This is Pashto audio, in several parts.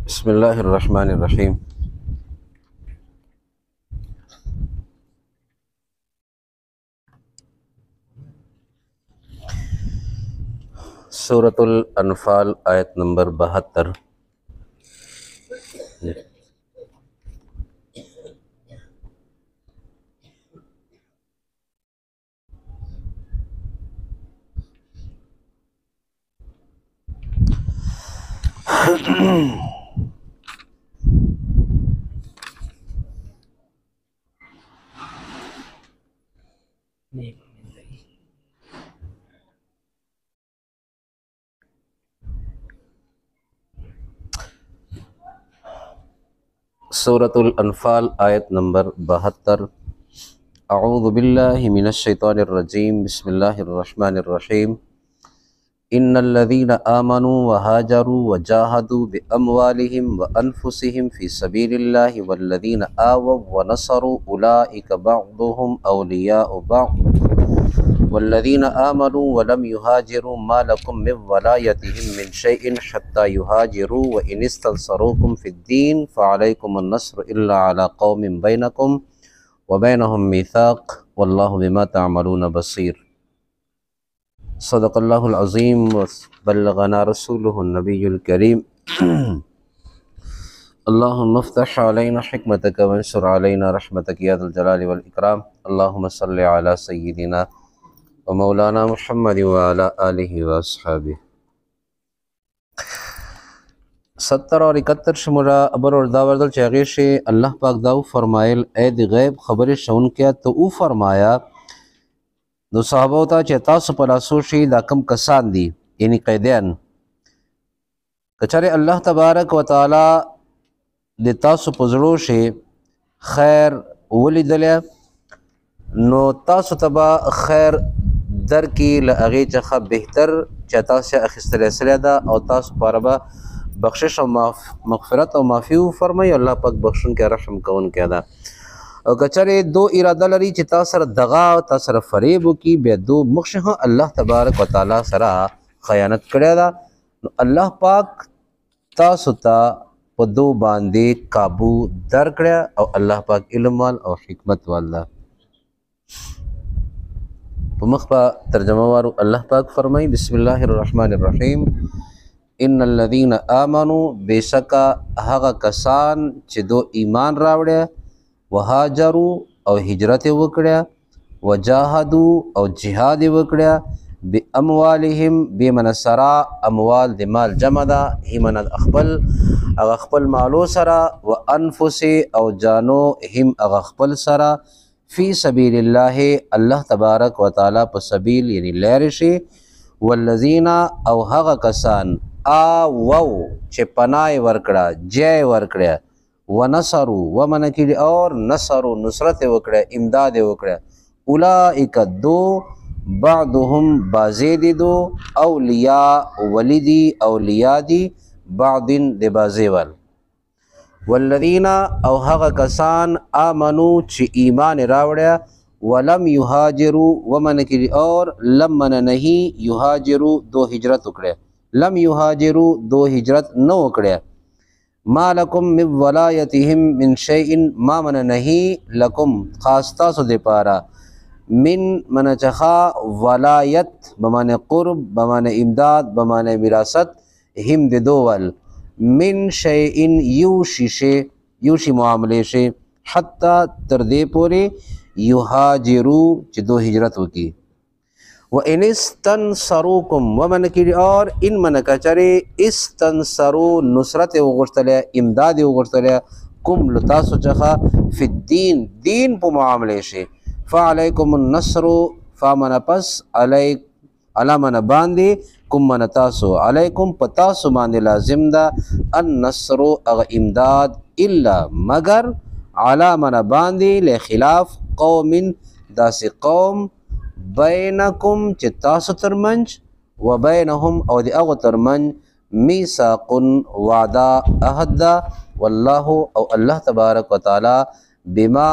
बिस्मिल्लाहिर्रहमानिर्रहीम। सूरतुल अनफाल आयत नंबर 72। सूरतुल अनफाल आयत नंबर 72। अऊज़ु बिल्लाहि मिनश शैतानिर रजीम। बिस्मिल्लाहिर्रहमानिर्रहीम। इन्नल्लज़ीना आमनू व हाजरू व जाहदू बिअमवालिहिम व अनफुसिहिम फ़ी सबीलिल्लाहि वल्लज़ीना आवव व नसरू उलाइका बअदुहुम औलियाउ बअद वल्लज़ीना आमनू व लम युहाजिरू मा लकुम मिन वलायतिहिम मिन शैइन हत्ता युहाजिरू व इन इस्तंसरूकुम फ़िद्दीन फ़अलैकुमुन नस्रु इल्ला अला क़ौमिन बैनकुम व बैनहुम मीसाक़ वल्लाहु बिमा तअमलून बसीर। सदक़ल्लाहुल अज़ीम व बल्लगना रसूलुहुन नबियुल करीम। अल्लाहुम्मा इफ्तह अलैना हिकमतक वंशुर अलैना रहमतक या ज़ल जलाली वल इकराम। अल्लाहुम्मा सल्लि अला सय्यिदिना व मौलाना मुहम्मद व अला आलिहि व अस्हाबिहि। 70 और 71 शुमरा अबर और दावरदल चागे से अल्लाह पाक दाऊ फरमाइल ए द गैब खबर शौन क्या तो ऊ फरमाया दो साहबो ता चेता सपलासो शी दाकम कसान दी यानी कैदियन कचरे अल्लाह तबारक व ताला देता सुपजड़ो से खैर वली दलिया नो तासु तबा खैर दर की लगे चखा बेहतर चेता से अखिस्तले सलेदा और तासु पारबा बख्शिश और मगफिरत और माफ़ी फरमाई। अल्लाह पाक बख्शुन के रहम कौन के अदा और कचरे दो इरादा लरी चिता सर दगा तासर फरेब की बे दो मुख्श अल्लाह तबारक व ताला सरा खयानत करे दा अल्लाह पाक तासुता पदो बांदे काबू दर करे और अल्लाह पाक इल्म वाल और हिकमत वाला मुखबा तर्जमा वारू अल्लाह पाक फरमाई बिस्मिल्लाहिर्रहमानिर्रहीम। इन्नल्लज़ीना आमनू बेशका हगा कसान चे दो ईमान रावड़े वहाजरू और हिजरत वकड़िया वजाहदू और जिहाद वकड़िया बे अमवालिहिम बे मन सरा अमवाल दिमाल जमदा ही मन अगखपल मालो सरा व अनफुसे और जानो हिम अगखपल सरा फ़ी सबीलिल्लाह अल्लाह तबारक व ताला पर सबील यानी लहरशे वल्लज़ीना और हगा कसान आवव चे पनाए वरकड़ा जय वरकड़ा व नसरू व मन की और नसरू नुसरत वकड़ा इमदाद वकड़ा उलाइका दो बादुहुम बाज़ेदी दो औलिया वलिदी औलियादी बादिन दे बाज़ेवल वल्लज़ीना और हगा कसान आमनू चे ईमान रावड़ा वलम युहाजिरू व मन की और लम मन नहीं युहाजिरू दो हिजरत उकड़े लम युहाजिरू दो हिजरत न उकड़े मा लकुम मिन वलायतिहिम मिन शैइन मा मन नहीं लकुम खास्ता सो दे पारा मिन मन चखा वलायत बमाने कुर्ब बमाने इमदाद बमाने विरासत हिम दे दोवल मिन शैइन यूशी मामले से हत्ता तरदे पोरे युहाजिरू च दो हिजरत होती व इन इस्तंसरूकुम व मन की और इन मन कचरे इस्तंसरू नुसरत वगुर्तले इमदाद वगुर्तले कुम लतासु चखा फिद्दीन दीन पो मामले से फ़अलैकुमुन नस्रु फ़मन पस अलैक अला मन बांदे कुम मन तासु अलैकुम पतासु बांदे लाजिम दा अन नस्रु अग इमदाद इल्ला मगर अला मन बांदे ले खिलाफ कौमिन दास कौम बैनकुम चित्तासु तरमंज व बैनहुम और अग तरमंज मीसाकुन वादा अहदा वल्लाहु और अल्लाह तबारक व ताला बिमा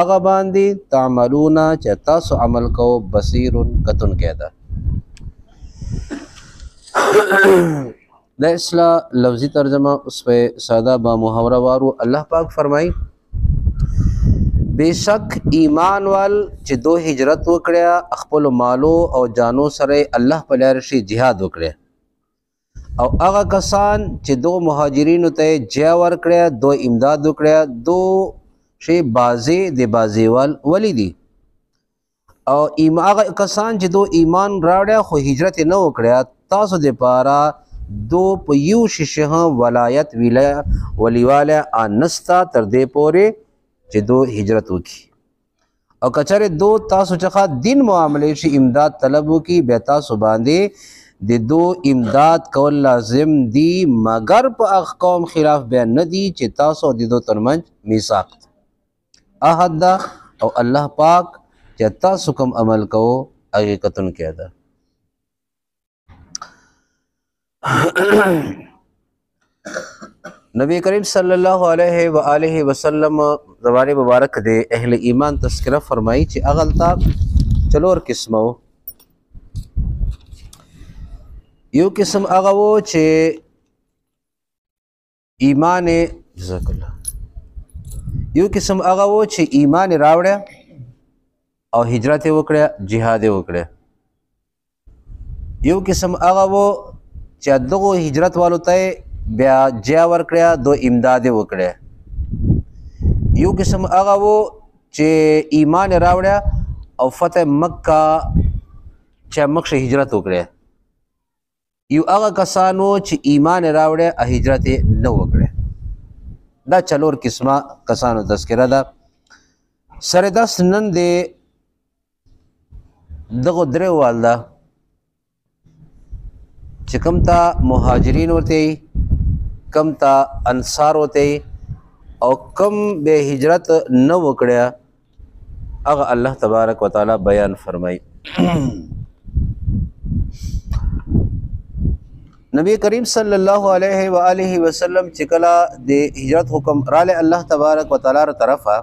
अग बांदी तामलूना चित्तासु अमल को बसीरुन कतुन कहदा। द اصلاح लफ्ज़ी तर्जमा उस पर सादा बा मुहावरा वारू अल्लाह पाक फरमाई बेशक ईमान वाल चे दो हिजरत वकड़िया अखपल मालो और जानो सरे अल्लाह पर शे जिहाद वकड़िया और अगा कसान चे दो मुहाजिरीन ते जया वकड़िया दो इमदाद वकड़िया दो शे बाजे दे बाजे वाल वली दी और अगा कसान चे दो ईमान रावड़िया खो हिजरत न वकड़िया तासो दे पारा दो पयू शिशह वलायत वली वाला आनस्ता तरदे पोरे चे दो हिजरत की और कचरे दो तासु चखा दिन मामले से इमदाद तलब की बेता सुबांदे दे दो इमदाद कौल लाजिम दी मगर पर कौम खिलाफ बयान न दी चे तासु दे दो तरमंज मीसाक अहदा और अल्लाह पाक चे तासुकम अमल को हकीकतन के अदा नबी करीम सल्लल्लाहु अलैहि वसल्लम ज़बान मुबारक दे अहले ईमान तस्करा फरमाई चे अगलता चलो और किस्म यो किस्म अगवो चे ईमान जज़ाकल्लाह यो किस्म अगवो चे ईमान रावड़ा और हिजरत वकड़ा जिहाद वकड़ा यो किस्म अगवो चे दो हिजरत वालो तय ब्या जया वकड़ा दो इमदाद वकड़ा यू किस्म आगा वो चे ईमान रावड़ा और फतेह मक्का चे मक्श हिजरत वकड़ा यू आगा कसानो चे ईमान रावड़ा आ हिजरत न वकड़ा दा चलोर किस्मा कसानो तस्करा दा सरदस नंदे दगो द्रे वालदा चे कमता मुहाजिरीन होते कमता अंसार होते और कम बे हिजरत न वकड़िया अगर अल्लाह तबारक व ताला बयान फरमाई नबी करीम सल्लल्लाहु अलैहि वसल्लम चिकला दे हिजरत हुक्म राले अल्लाह तबारक व ताला तरफा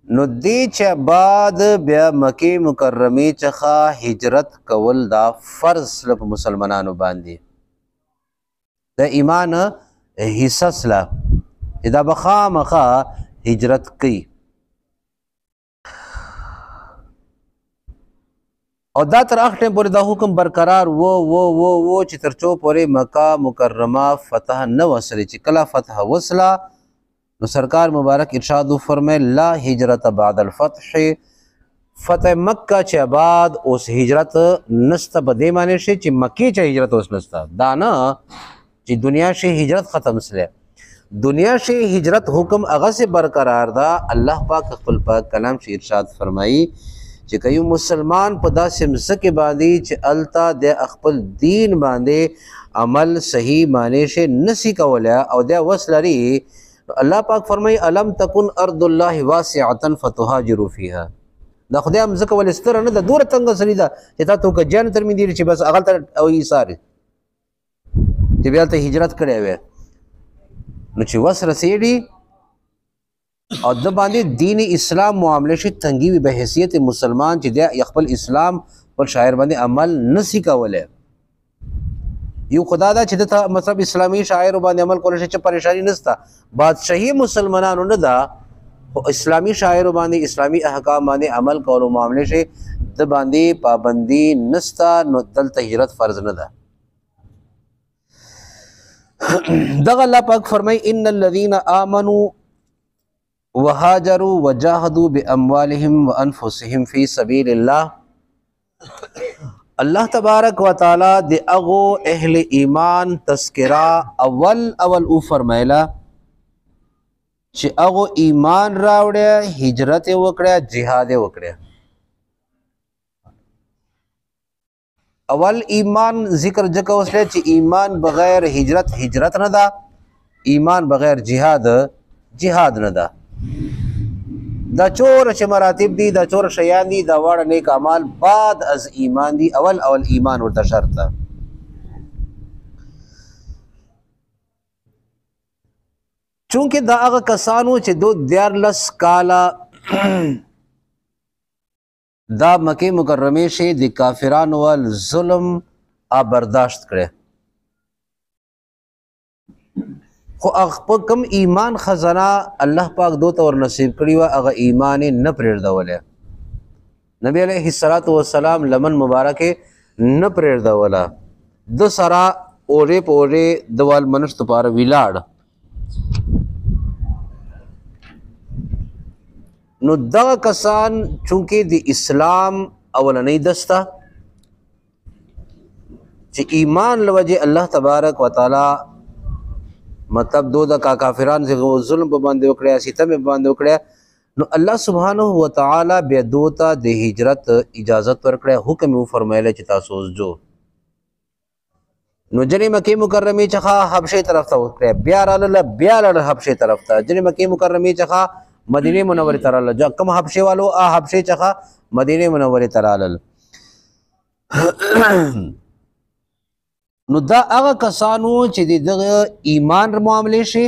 नुद्दी च बाद ब्या मके मुकर्रमी चखा हिजरत कवल दा फर्ज लब मुसलमानानु बांधी द ईमान हिस्सला इदा बखा मखा हिजरत की और दा तर आखटे पूरे दा हुक्म बरकरार वो चित्रचो पूरे मक्का मुकर्रमा फतह न वसली चिकला फतह वसला तो सरकार मुबारक इरशाद फरमाए ला हिजरत बादल फतह फतह मक्का चे बाद उस हिजरत नस्ता बदे माने से ची मक्की चे हिजरत उस नस्ता दाना ची दुनिया से हिजरत ख़त्म से दुनिया से हिजरत हुक्म अगा से बरकरार दा अल्लाह पाक अक़ल पाक कलाम से इरशाद फरमाई चे कयू मुसलमान पदा सिमस के बांधी चे अलता दे अक़ल दीन बांधे अमल सही माने से नसी का वला और दे वसलरी अल्लाह पाक फरमाई अलम तकुन अर्दुल्लाहि वासिअतन फतुहाजिरु फीहा दा खुदा मज़का वल इस्तर न दा दूर तंग सरीदा ता तो का जान तरमी दी बस अगल तर ओ ईसार ते बेलते हिजरत करे वे न ची वस रसीडी और द बांधे दीन इस्लाम मामले से तंगी भी बहैसियत मुसलमान ची दे यकबल इस्लाम पर शायर बांधे अमल नसी का वले यू खुदा दा चिद था मतलब इस्लामी शायर बांधे अमल को से परेशानी नस्ता बादशाही मुसलमानों न दा इस्लामी शायर बांधे इस्लामी अहकाम बांधे अमल को मामले से द बांधे पाबंदी नस्ता दल हिजरत फर्ज न दा दग अल्लाह पाक फरमाई इन्नल लज़ीना आमनू वहाजरू वजाहदू बिअम्वालिहिम व अनफुसिहिम फी सबीलिल्लाह अल्लाह तबारक व ताला दे अगो अहले ईमान तस्करा अवल उ फरमाइला चे अगो ईमान रावड़े हिजरत वकड़े जिहाद वकड़े अवल ईमान जिक्र जका उसले चे ईमान बगैर हिजरत हिजरत न दा ईमान बगैर जिहाद जिहाद न दा दा चोर चे मरातिब दी दा चोर शयान दी दा वाड़ नेक अमाल बाद अज ईमान दी अवल ईमान उर्दा शर्त चूंकि दा अग कसानो चे दो द्यार लस काला दा मके मुकर्रमे से दी काफिरान वाल जुल्म برداشت کړي خو هغه کم ایمان خزانه الله پاک دوته ور نصیب کړي و هغه ایمان نه پرېږدوله نبی علیه الصلاۃ والسلام لمن مبارک نه پرېږدوله د سره اورې پورې دوال منشت پاره ویلاړ نو دغه کسان چونکې د اسلام اولنۍ دسته چې ایمان لوجه الله تبارک وتعالى مطلب دو د کافرانو سے ظلم په باندې وکړیا ستم په باندې وکړیا نو الله سبحانه و تعالی بیا دوتا د هجرت اجازت ورکړه حکم یې فرمایله چې تاسو جو نو جنې مکه مکرمه چخه حبشه طرف ته وکړه بیا رااله حبشه طرف ته جنې مکه مکرمه چخه مدینه منوره ته رااله جو کم حبشه والو حبشه چخه مدینه منوره ته رااله نو دا هغه کسانو چې دغه ایمان معاملې شي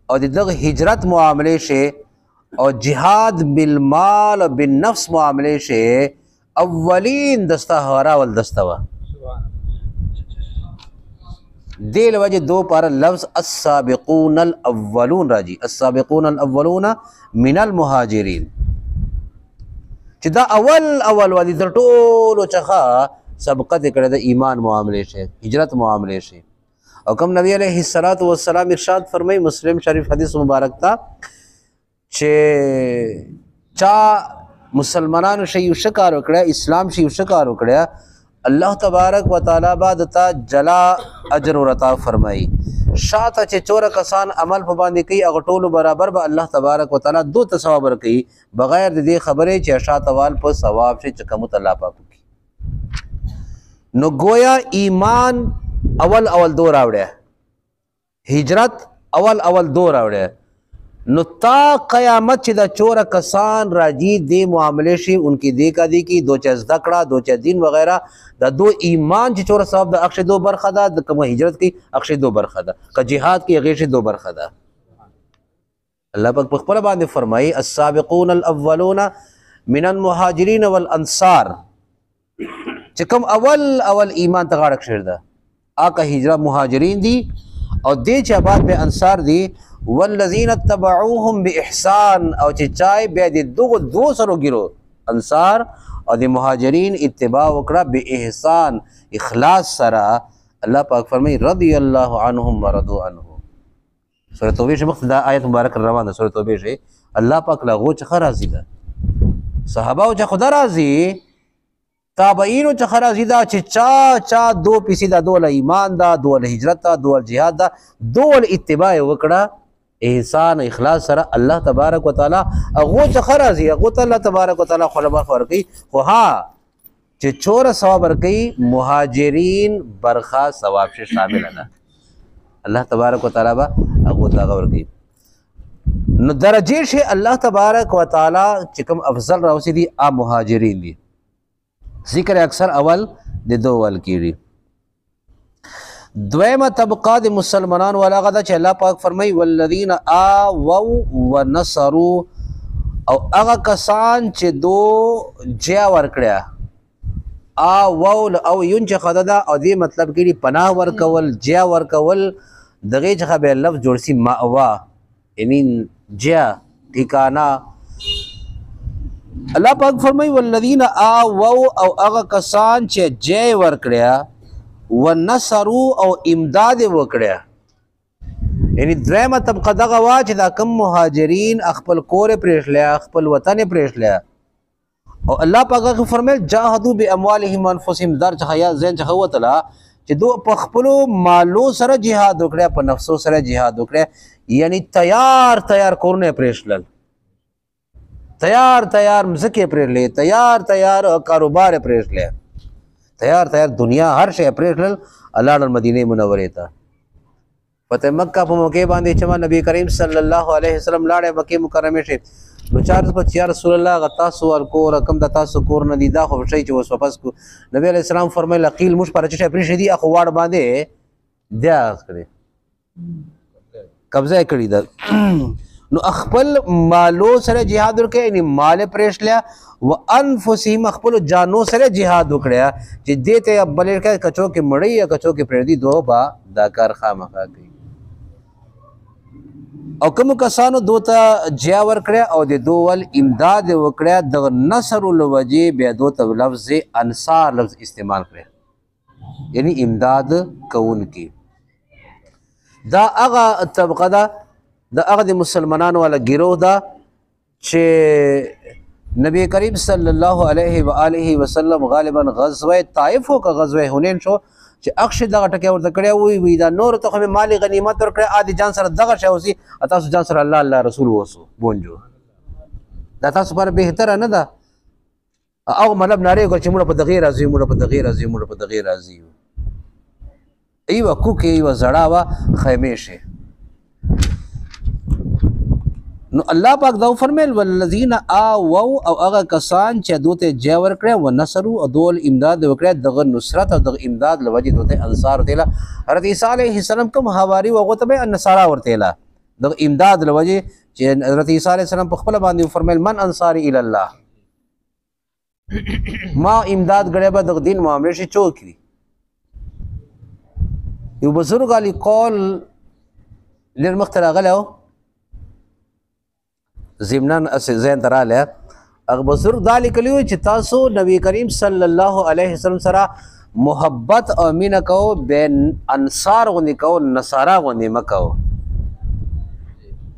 او دغه هجرت معاملې شي او جهاد بالمال او بالنفس معاملې شي اولین دسته هورا ول دسته وا دل وجه دو پر لفظ السابقون الاولون راجي السابقون الاولون من المهاجرين چې دا اول ولې در ټولو چخه سبقت کړه د ایمان معاملې شي هجرت معاملې شي او کوم نبی علیه الصلاۃ والسلام ارشاد فرمای مسلم شریف حدیث مبارک تا چې چا مسلمانانو شی شکار وکړه اسلام شی شکار وکړه الله تبارک وتعالى بعد تا جلا اجر ورتا فرمای شاته چې چور کسان عمل په باندې کوي هغه ټول برابر به الله تبارک وتعالى دو ثواب ورکړي بغیر د دې خبرې چې شاته وال په ثواب شي چې کوم الله پاک نو گویا ایمان اول دو راوړه هجرت اول دو راوړه نو تا قیامت چې دا چور کسان راجی دی معاملې شي انکی دی کا دی کی دو چیز دکړه دو چیز دین وغیرہ دا دو ایمان چې چور ثواب د اخش دو برخه ده د کوم هجرت کی اخش دو برخه ده ک جهاد کی غیش دو برخه ده الله پاک په خپل باندې فرمایي السابقون الاولون من المهاجرين والانصار چې کوم اول ایمان ته غاړه کړی ده آکه هجرت مهاجرین دي او دې چې بعد به انصار دي والذین اتبعوهم باحسان او چې چای به د دغه دو سره ګرو انصار او د مهاجرین اتباع وکړه به احسان اخلاص سره الله پاک فرمای رضی الله عنهم ورضوا عنه سورۃ توبه شمخ دا آیت مبارک روانه سورۃ توبه شي الله پاک لا غو چې راضی ده صحابه او چې خدا راضی تابعین چې خرازی دا چې چا دو پیسې دا دول ایمان دا دول هجرت دا دول جهاد دا دول اتباع وکړه احسان اخلاص سره الله تبارک وتعالى هغه چې خرازی هغه ته الله تبارک وتعالى خلبا ورکي خو ها چې چور ثواب ورکي مهاجرین برخه ثواب شي شامل نه الله تبارک وتعالى با هغه دا ورکي نو درجه شي الله تبارک وتعالى چې کوم افضل راوسی دي مهاجرین دي ذکر اکثر اول د دوول کیږي دویمه طبقه د مسلمانانو والا غدا چې الله پاک فرمای والذین آووا ونصروا او هغه کسان چې دو جیا ورکړیا آووا او یون چې خددا او دې مطلب کړي پناه ورکول جیا ورکول دغه څخه به لفظ جوړ سي ماوا یعنی جیا ټھکانا الله پاک فرمای والذین آووا او هغه کسان چې جې ورکړیا ونصروا او امداد وکړیا یعنی درېمه طبقه دغه وا چې دا کم مهاجرین خپل کور پرېښلیا خپل وطن پرېښلیا او الله پاک فرمایل جاهدوا باموالهم وانفسهم در څخه یا زین څخه وتلا چې دو په خپل مالو سره jihad وکړیا په نفسو سره jihad وکړیا یعنی تیار کورونه پرېښلل تیار مزکه پرېښلې تیار کاروبار پرېښلې تیار دنیا هر شی پرېښلل الله د مدینه منورې ته فتح مکه په موقع باندې چې نبی کریم صلی الله علیه وسلم لاړې مکه مکرمه شه نو چار په یا رسول الله غتا سو ورکو رقم د تاسو کور نه دی دا خو شی چې وس واپس کو نبی علیہ السلام فرمایله قیل مش پر چې پرېښې دي اخو واړ باندې دا کړی قبضه کړی دا نو خپل مالو سره جهاد وکړي یعنی مال پرېښلیا و انفسهم خپل جانو سره جهاد وکړیا چې دې ته بل کچو کې مړی یا کچو کې پرېږدي دوه با دا کار خامخا کوي او کوم کسانو دوته جیا ورکړیا او د دوول امداد وکړیا د نصر الوجه بیا دوته لفظ انصار لفظ استعمال کړی یعنی امداد کون کی دا هغه طبقه ده دا هغه د مسلمانانو والا گروه ده چې نبی کریم صلی الله علیه و آله وسلم غالبا غزوه طائف او غزوه حنین شو چې اخشه دغه ټکی ورته کړی وي دا نور ته خو مال غنیمت ورکړی عادي جان سره دغه شی اوسي تاسو جان سره الله الله رسول وسو بونجو دا تاسو پر بهتر نه ده او مطلب ناره کو چې موږ په دغه راځي موږ په دغه راځي موږ په دغه راځي ایوه کوکې ایوه زړه وا خیمه شي نو الله پاک دا فرمایل والذین آووا او هغه کسان چې دوته جا ورکړه و نصرو او دول امداد وکړه دغه نصرت او دغه امداد لوجه دوته انصار تیلا حضرت عیسی علیه السلام کوم حواری وغه ته النصارا ورتیلا دغه امداد لوجه چې حضرت عیسی علیه السلام په خپل باندې فرمایل من انصاری الی الله ما امداد غړې به دغه دین معاملې شي چوکي یو بزرګ علی قول للمخترع غلو زمنان زین تراله اغه بزرګ دالی کلیو چې تاسو نبی کریم صلی الله علیه وسلم سره محبت او مینه کو بین انصار غنی کو نصارا غنی مکو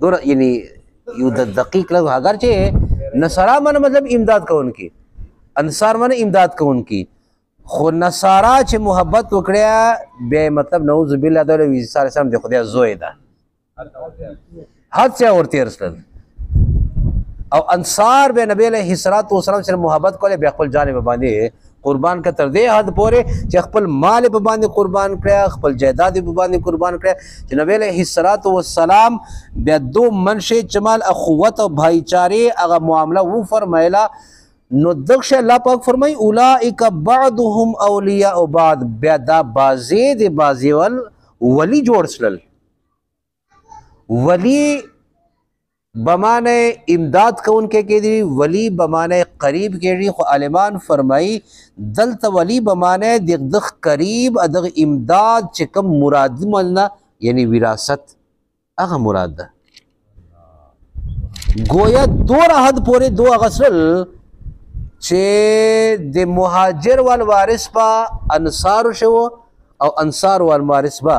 دور یعنی یو د دقیق لږ اگر چې نصارا من مطلب امداد کوونکی انصار من امداد کوونکی خو نصارا چې محبت وکړیا به مطلب نعوذ بالله د نبی صلی الله علیه وسلم د خدای زوی ده حد سے ورته رسل او انصار به نبی علیہ الصلوۃ والسلام سره محبت کوله به خپل جانب باندې قربان کا تر دې حد پورې چې خپل مال په باندې قربان کړی خپل جائیداد په باندې قربان کړی چې نبی علیہ الصلوۃ والسلام بیا دو منشئ جمال اخوت او بھائی چارے هغه معاملہ وو فرمایلا نو دغه الله پاک فرمای اولئک بعضهم اولیاء بعض بیا دا بازی د بازی ول ولی جوړ شل ولی بمانے امداد کون کے دی ولی بمانے قریب کے دی خو عالمان فرمائی دلت ولی بمانے دغ قریب ادغ امداد چکم مراد ملنا یعنی وراثت اغه مراد ده گویا دو حد پورے دو اغسل چې د مهاجر وال وارث با انصار شو او انصار وال وارث با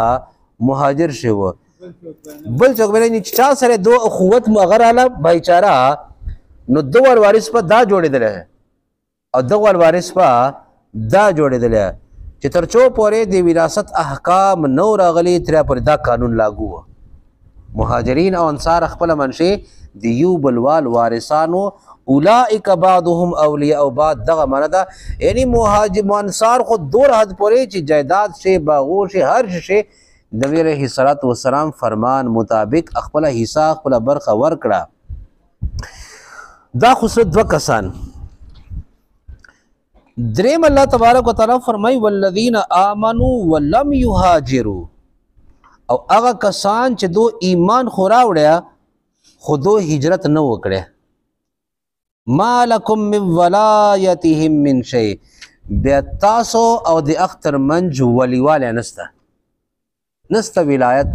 مهاجر شو بل څوک بل نه چا سره دو اخوت مغراله بایچارا نو دو ور وارث په دا جوړېدل او دو ور وارث په دا جوړېدل چې ترچو پورې د وراثت احکام نو راغلي تر پر دا قانون لاګو مهاجرین او انصار خپل منشي د یو بلوال وارثانو اولئک بعضهم اولیاء او بعض دغه معنا ده یعنی مهاجر انصار خو دور حد پورې چې جائیداد شي باغو شي هر شي نبی علیہ الصلوۃ والسلام فرمان مطابق خپل حصہ خپل برخه ورکړه دا خصوص دو کسان دریم الله تبارک وتعالى فرمای والذین آمنوا ولم یهاجروا او هغه کسان چې دو ایمان خورا وړیا خودو هجرت نه وکړي ما لکم من ولایتهم من شیء بیا تاسو او د اختر منج ولیواله نسته ولایت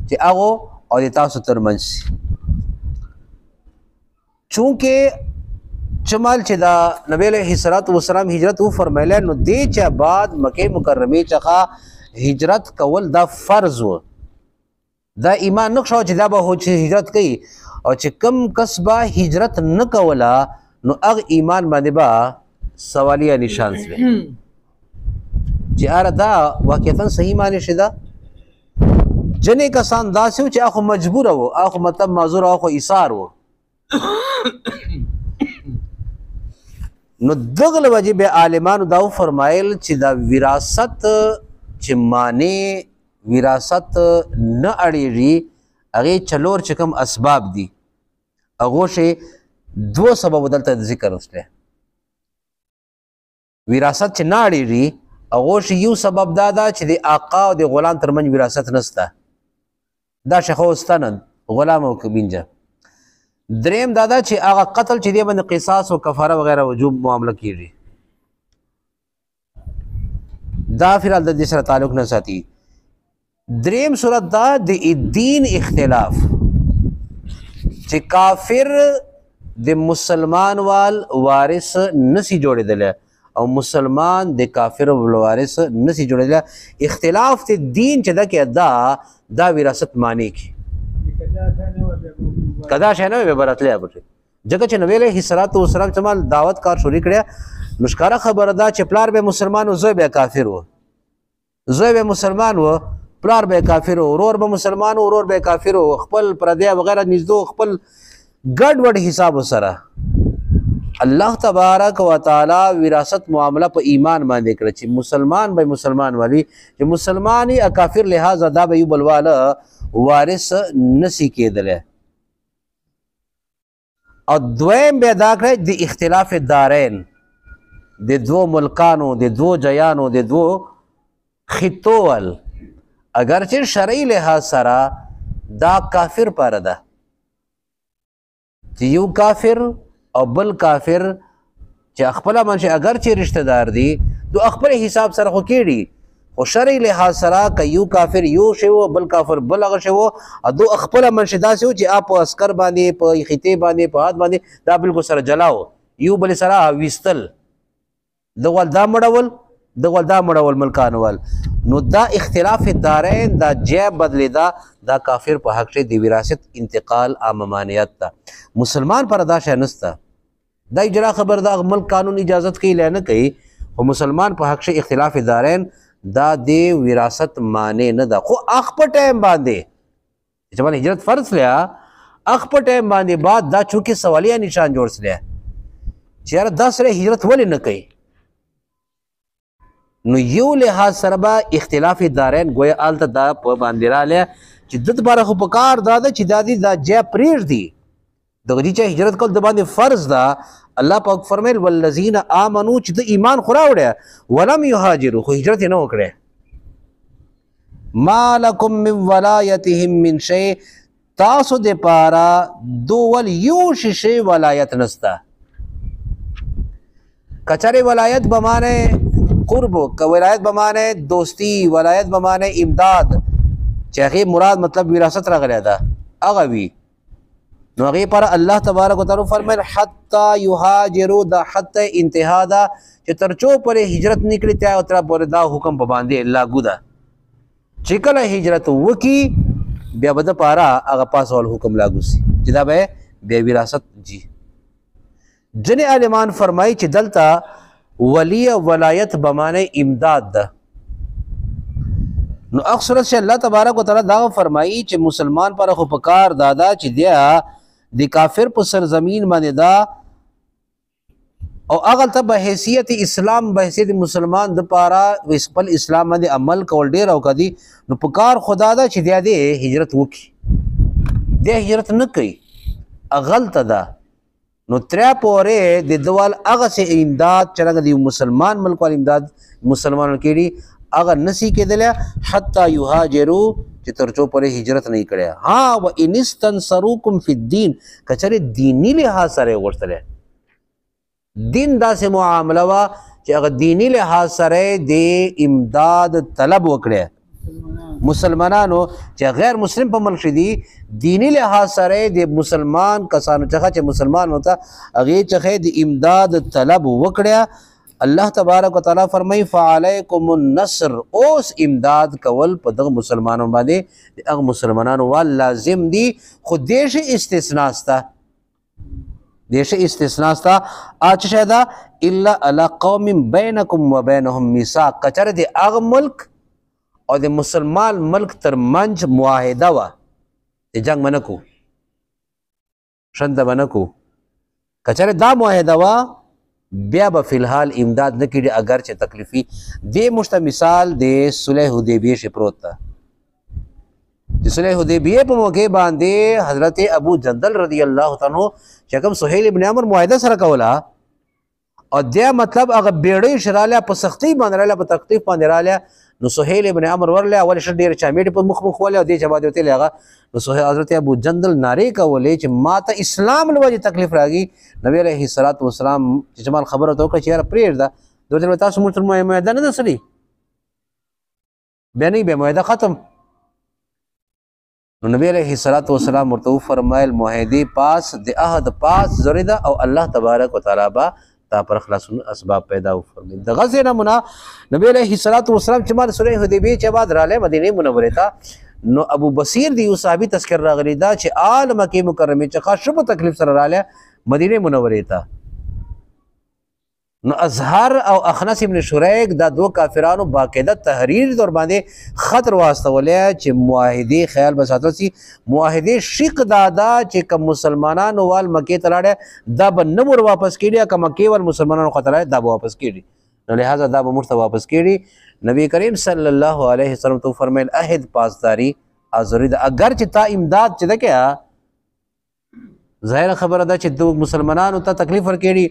چې هغه او د تاسو ترمنځ چونکه چمال چې دا نبی علیہ الصلوۃ والسلام هجرت و فرمایله نو دې چې بعد مکه مکرمه څخه هجرت کول دا فرض و دا ایمان نقشو چې دا به هو چې هجرت کوي او چې کم کسبه هجرت نه کولا نو هغه ایمان باندې با سوالیه نشان سوی چې اره دا واقعا صحیح معنی شدا جنې کسان داسې چې اخو مجبور وو اخو مطلب معذور اخو ایثار وو نو دغه وجه به عالمانو دا فرمایل چې دا وراثت چې معنی وراثت نه اړیږي هغه چلور چکم اسباب دي هغه شی دو سبب دلته ذکر وسته وراثت چې نه اړیږي هغه شی یو سبب دا چې د آقا او د غلام ترمنځ وراثت نشته دا شخوستانن غلام او کبینجه دریم دادا چې هغه قتل چې دی باندې قصاص او کفاره وغیرہ وجوب معامله کیږي دا فعل د دې سره تعلق نه ساتي دریم صورت دا د دین اختلاف چې کافر د مسلمان وال وارث نسی جوړېدل او مسلمان د کافر وارث نسی جوړېدل اختلاف د دین چې دا کې دا وراثت معنی کی کدا شنه به براتله بټه جګه چې نوې له حسرات او سلام چمال دعوت کار شروع کړه مشکاره خبره دا چې پلار به مسلمان او زوی به کافر و زوی به مسلمان و پلار به کافر و ورور به مسلمان و ورور به کافر و خپل پردیا وغیرہ نږدې خپل ګډ وډ حساب سره الله تبارک وتعالى وراثت معامله په ایمان باندې کړ چې مسلمان به مسلمان والی چې مسلمانی کافر لحاظ دا به یو بلواله وارث نسی کېدل او دویم به دا کړی د اختلاف دارین د دو ملکانو د دو جیانو د دو خطو ول اگرچه شرعي لحاظ سره دا کافر پاره ده چې یو کافر او بل کافر چې خپل منشه اگرچه رشتہ دار دي دو خپل حساب سره خو کېږي او شرعي لحاظ سره که یو کافر یو شی و بل کافر بل هغه شی و دو خپل منشه داسې و چې آپ عسكر باندې په خطې باندې په هات باندې دا بالکل سره جلاو یو بل سره وستل دغه دا مړول ملکانوال نو دا اختلاف دارین دا جیب بدلی دا کافر په حق د وراثت انتقال عام مانیت تا مسلمان پر دا شی نستا دا اجرا خبر دا ملک قانون اجازت کوي لنه کوي او مسلمان په حق اختلاف دارین دا د وراثت معنی نه ده خو اخ په ټایم باندې چې باندې هجرت فرض لیا اخ په ټایم باندې بعد دا چونکه سوالیه نشان جوړ سره چې یار 10 هجرت ولې نه کوي نو یو لحاظ سره به اختلاف دارین گویا آلته دا په باندې رااله چې د لپاره خو پکار دا ده چې دا جې پرېږدي دغه چې هجرت کول د باندې فرض ده الله پاک فرمایل والذین آمنو چې د ایمان خو راوړی ولم یهاجروا خو هجرت نه وکړي ما لکم من ولایتهم من شیء تاسو د پاره دول یو شی ولایت نستا کچره ولایت بمانه قرب کا ولایت بمانے دوستی ولایت بمانے امداد چاہے مراد مطلب وراثت راغلی دا هغه وی نو هغه پر الله تبارک وتعالى فرمایل حتا یهاجروا دا حتا انتها دا چې ترچو پر هجرت نکړي ته او تر پر دا حکم په باندې لاګو دا چې کله هجرت وکي بیا بده پارا هغه پاسول حکم لاګو سي چې دا به بیا وراثت جی جن عالمان فرمای چې دلتا ولی ولایت بمانه امداد ده نو اکثر سے اللہ تبارک و تعالی دا فرمائی چې مسلمان پر خو پکار دادا چې دیا د کافر په سرزمین باندې دا او اغل ته به حیثیت اسلام به حیثیت مسلمان د پارا خپل اسلام باندې عمل کول ډیر او کدي نو پکار خدا دا چې دیا دې هجرت وکي دې هجرت نه کوي اغل ته دا نو تریا پورې د دوال هغه سه امداد چې د مسلمان ملک وال امداد مسلمانانو کېږي هغه نسی کېدل حتی یهاجروا چې ترڅو پورې هجرت نه کړي ها و ان استنصروکم فی الدین کچره دینی لحاظ سره ورتله دین داسې معامله وا چې هغه دینی لحاظ سره د امداد طلب وکړي مسلمانانو چې غیر مسلم په ملک دي دینی لحاظ سره د مسلمان کسانو چې مسلمان ہوتا هغه چې د امداد طلب وکړي الله تبارک وتعالى فرمای فعلیکم النصر اوس امداد کول په دغه مسلمانانو باندې هغه مسلمانانو ول لازم دي خو دیش استثناء ستا اچ شدا الا علی قوم بینکم وبینهم میثاق کچر د هغه ملک او د مسلمان ملک تر منځ معاهده وا د جنگ منکو شند منکو کچره دا معاهده وا بیا به فی الحال امداد نه کړي اگر چې تکلیفي د مشت مثال د صلح حدیبیه شي پروت تا د صلح حدیبیه په موقع باندې حضرت ابو جندل رضی الله تعالی عنہ چې کوم سہیل ابن عمر معاهده سره کولا او دا مطلب هغه بیړۍ شراله په سختی باندې رااله په تکلیف باندې رااله نو سهیل ابن عمرو ورله اول شر ډیر چامیټ په مخ مخ وله دې جواب دی هغه نو سهیل حضرت ابو جندل ناری کولې چې ماته اسلام لوجه تکلیف راغی نبی علیہ الصلوۃ والسلام چې جمال خبره تو کړه چې پرېږ دا دوی تاسو مسلمان مې نه دسلی بیا نه به معاهده ختم نو نبی علیہ الصلوۃ والسلام ورته فرمایل معاهده پاس د عهد پاس ضروری ده او الله تبارک وتعالى با تا پر خلاصون اسباب پیدا و فرمایل د غزه نمونه نبی علیہ الصلوۃ والسلام چې مال سوره حدیبیه چې بعد رااله مدینه منوره ته نو ابو بصیر دی صحابي تذکر راغلی دا چې آل مکه مکرمه چې خاصه تکلیف سره رااله مدینه منوره ته نو ازهر او اخنس ابن شریک دا دو کافرانو باقاعده تحریر دور باندې خطر واستولې چې معاهده خیال بساتل سي معاهده شق دادا چې کوم مسلمانانو وال مکه تلاړه دا به نمر واپس کړي کوم مکه ول مسلمانانو خطر دا واپس کړي نو لہذا دا به مرته واپس کړي نبی کریم صلی الله علیه وسلم تو فرمایل عہد پاسداری ازرید اگر چې تا امداد چې دا کیا ظاهر خبره ده چې دو مسلمانانو ته تکلیف ورکړي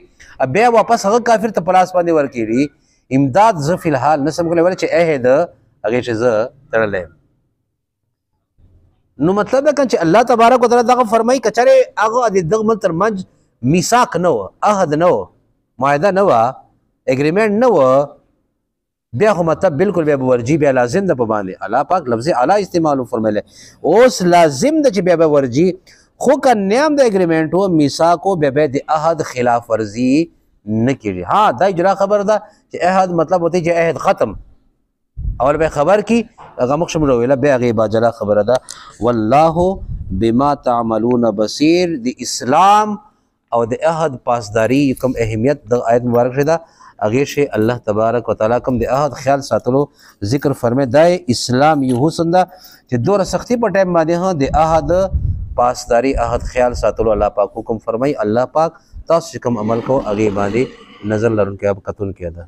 بیا واپس هغه کافر ته پلاس باندې ورکړي امداد ز فی الحال نسم کولای چې عہد هغه چې ز تړلې نو مطلب دا چې الله تبارک وتعالى دا فرمایي کچره هغه د دغه مل تر منځ میثاق نو عهد نو معاهده نو اګریمنت نو بیا خو مطلب بالکل بیا ورجی بیا لازم ده په باندې الله پاک لفظ اعلی استعمال فرمایله اوس لازم ده چې بیا ورجی خو کنیام د اګریمنت او میثاق او به د عهد خلاف ورزي نه کیږي ها دا اجرا خبر ده چې عهد مطلب ہوتی چې عهد ختم اول به خبر کی هغه مخشم ویله به غیبا جلا خبره ده والله بما تعملون بصیر د اسلام او د عهد پاسداری کوم اهمیت د آیت مبارک شدا اغه شی الله تبارک وتعالى کوم د عهد خیال ساتلو ذکر فرمای دای اسلام یو حسن ده چې دور سختی په ټیم باندې ها د عهد پاسداری عهد خیال ساتلو الله پاک حکم فرمای الله پاک تاسو کوم عمل کو اگے باندې نظر لرونکو اب قتل کیا ده